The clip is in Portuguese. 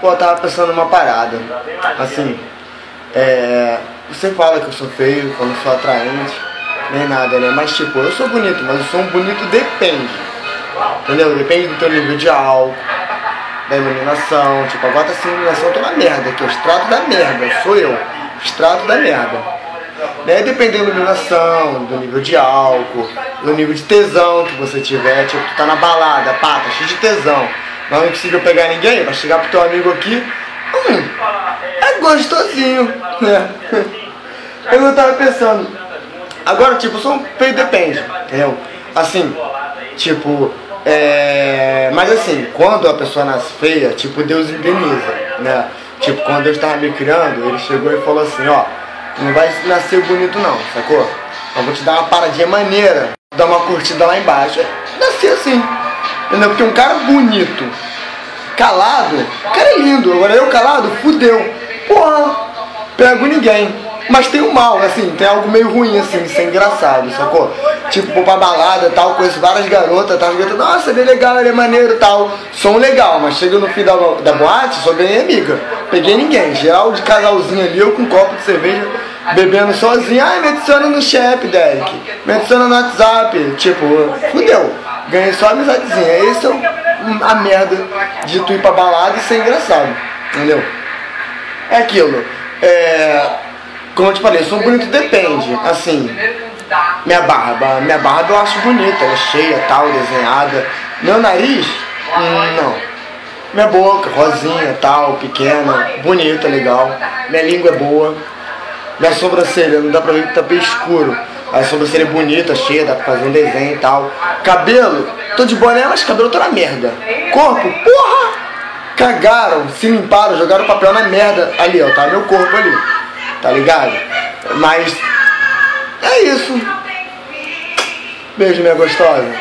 Pô, eu tava pensando numa parada. Assim, você fala que eu sou feio, que eu não sou atraente, nem nada, né? Mas tipo, eu sou bonito, mas eu sou um bonito depende. Entendeu? Depende do teu nível de álcool, da iluminação. Tipo, agora tá sem iluminação, eu tô na merda aqui. O extrato da merda, sou eu. Extrato da merda. Né? Depende da iluminação, do nível de álcool, do nível de tesão que você tiver. Tipo, tu tá na balada, pá, tá cheio de tesão, mas não conseguiu pegar ninguém, vai chegar pro teu amigo aqui, é gostosinho, né? Eu tava pensando, agora tipo, eu sou um feio depende, entendeu? Assim, tipo, mas assim, quando a pessoa nasce feia, tipo, Deus indeniza, né? Tipo, quando Deus tava me criando, ele chegou e falou assim, ó, não vai nascer bonito não, sacou? Eu vou te dar uma paradinha maneira, dar uma curtida lá embaixo. Nasci assim, entendeu? Porque um cara bonito, calado, o cara é lindo. Agora eu calado, fudeu. Porra, pego ninguém. Mas tem um mal, assim, tem algo meio ruim, assim, isso é engraçado, sacou? Tipo, vou pra balada e tal, conheço várias garotas, tal, nossa, ele é legal, ele é maneiro e tal. Sou um legal, mas chega no fim da boate, só ganhei amiga. Peguei ninguém, geral de casalzinho ali, eu com um copo de cerveja, bebendo sozinho. Ai, me adiciona no chat, Derek. Me adiciona no WhatsApp. Tipo, fudeu. Ganhei só amizadezinha. Esse é a merda de tu ir pra balada e ser engraçado. Entendeu? É aquilo. Como eu te falei, eu sou bonito, depende. Assim, minha barba eu acho bonita. Ela é cheia, tal, desenhada. Meu nariz, não. Minha boca, rosinha, tal, pequena, bonita, legal. Minha língua é boa. Minha sobrancelha, não dá pra ver que tá bem escuro. A sobrancelha é bonita, cheia, dá pra fazer um desenho e tal. Cabelo, tô de boné, mas cabelo tá na merda. Corpo, porra! Cagaram, se limparam, jogaram papel na merda. Ali, ó, tá meu corpo ali. Tá ligado? Mas, é isso. Beijo, minha gostosa.